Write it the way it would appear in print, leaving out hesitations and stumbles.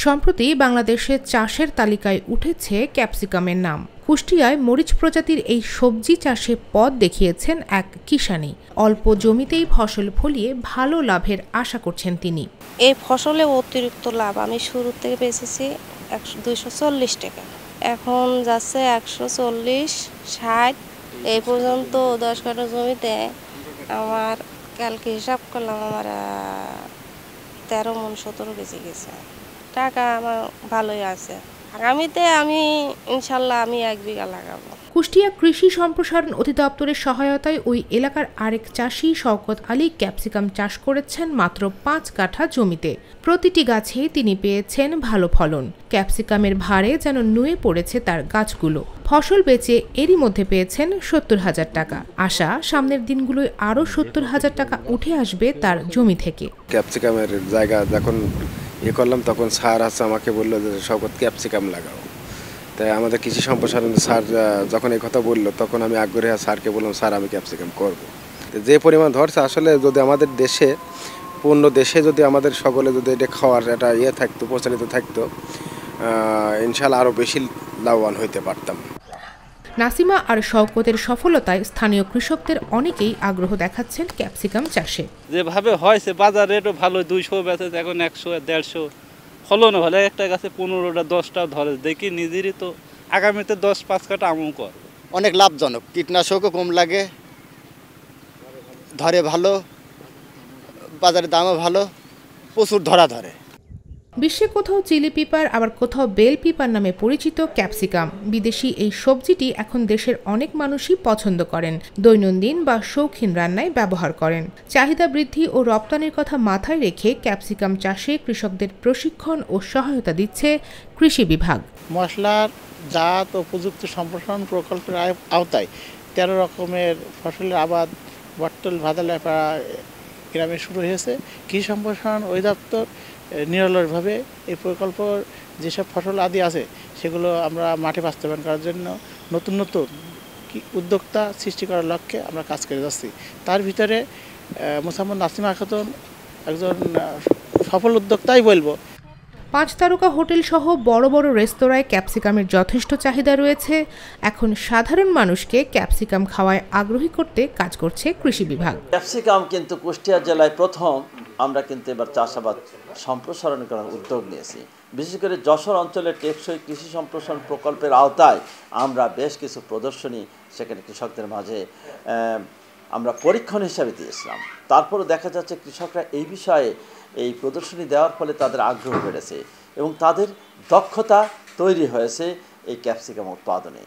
সম্প্রতি বাংলাদেশে চাষের তালিকায় উঠেছে ক্যাপসিকামের নাম। কুষ্টিয়ায় মরিচ প্রজাতির এই সবজি চাষে পথ দেখিয়েছেন এক কিষানী। অল্প জমিতেই ফসল ফলিয়ে ভালো লাভের আশা করছেন তিনি। এই ফসলে অতিরিক্ত লাভ আমি শুরু থেকে বেচেছি 240 টাকা, এখন যাচ্ছে 140, 60। এই পর্যন্ত 10 কাঠা জমিতে আমার কালকে হিসাব করলাম আমার 13 মণ 17 বেঁচে গেছে। টাকা আমার ভালোই আছে। আগামীতে আমি ইনশাল্লাহ 1 বিঘা লাগাবো। কুষ্টিয়া কৃষি সম্প্রসারণ অধিদপ্তরের সহায়তায় ওই এলাকার আরেক চাষি শওকত আলী ক্যাপসিকাম চাষ করেছেন মাত্র 5 কাঠা জমিতে। প্রতিটি গাছেই তিনি পেয়েছেন ভালো ফলন। ক্যাপসিকামের ভারে যেন নুয়ে পড়েছে তার গাছগুলো। ফসল বেচে এরই মধ্যে পেয়েছেন 70,000 টাকা। আশা সামনের দিনগুলোয় আরও 70,000 টাকা উঠে আসবে তার জমি থেকে। ক্যাপসিকামের জায়গা যখন করলাম তখন স্যার আমাকে বললো যে শওকত ক্যাপসিকাম লাগাও। তাই আমাদের কৃষি সম্প্রসারণ স্যার যখন এই কথা বললো তখন আমি আগ্রহে স্যারকে বললাম, স্যার আমি ক্যাপসিকাম করব। যে পরিমাণ ধরছে আসলে যদি আমাদের দেশে পূর্ণ দেশে যদি আমাদের সকলে যদি এটা খাওয়ার একটা থাকতো, প্রচলিত থাকতো, ইনশাল্লাহ আরও বেশি লাভবান হইতে পারতাম। নাসিমা আর শওকতের সফলতায় স্থানীয় কৃষকদের অনেকেই আগ্রহ দেখাচ্ছেন ক্যাপসিকাম চাষে। যেভাবে হয়েছে বাজার রেটও ভালো, 200 বেচে, এখন 100, 150। ফলন হলে একটা গাছে 15টা 10টা ধরে, দেখি নিজেরই তো আগামীতে 10-5 কাঠা আমও কর। অনেক লাভজনক, কীটনাশকও কম লাগে, ধরে ভালো, বাজারের দামও ভালো, প্রচুর ধরে। বিশ্বে কোথাও চিলি পিপার আবার কোথাও বেল পিপার নামে পরিচিত ক্যাপসিকাম বিদেশি এই সবজিটি এখন দেশের অনেক মানুষই পছন্দ করেন, দৈনন্দিন বা শৌখিন রান্নায় ব্যবহার করেন। চাহিদা বৃদ্ধি ও রপ্তানির কথা মাথায় রেখে ক্যাপসিকাম চাষে কৃষকদের প্রশিক্ষণ ও সহায়তা দিচ্ছে কৃষি বিভাগ। মশলার জাত ও প্রযুক্তি সম্প্রসারণ প্রকল্পের আওতায় 13 রকমের ফসলের আবাদ বটতল ভাদালাপাড়া গ্রামে শুরু হয়েছে। কৃষি সম্প্রসারণ অধিদপ্তর নিরলসভাবে এই প্রকল্প যেসব ফসল আদি আছে সেগুলো আমরা মাঠে বাস্তবায়ন করার জন্য নতুন উদ্যোক্তা সৃষ্টি করার লক্ষ্যে আমরা কাজ করে যাচ্ছি। তার ভিতরে মোসাম্মদ নাসিমা খাতুন একজন সফল উদ্যোক্তাই বলবো। 5 তারকা হোটেল সহ বড় বড় রেস্তোরাঁয় ক্যাপসিকামের যথেষ্ট চাহিদা রয়েছে। এখন সাধারণ মানুষকে ক্যাপসিকাম খাওয়ায় আগ্রহী করতে কাজ করছে কৃষি বিভাগ। ক্যাপসিকাম কিন্তু কুষ্টিয়া জেলায় প্রথম আমরা কিন্তু এবার চাষাবাদ সম্প্রসারণ করার উদ্যোগ নিয়েছি। বিশেষ করে যশোর অঞ্চলের টেকসই কৃষি সম্প্রসারণ প্রকল্পের আওতায় আমরা বেশ কিছু প্রদর্শনী সেখানে কৃষকদের মাঝে আমরা পরীক্ষণ হিসাবে দিয়েছিলাম। তারপরও দেখা যাচ্ছে কৃষকরা এই বিষয়ে এই প্রদর্শনী দেওয়ার ফলে তাদের আগ্রহ বেড়েছে এবং তাদের দক্ষতা তৈরি হয়েছে এই ক্যাপসিকাম উৎপাদনে।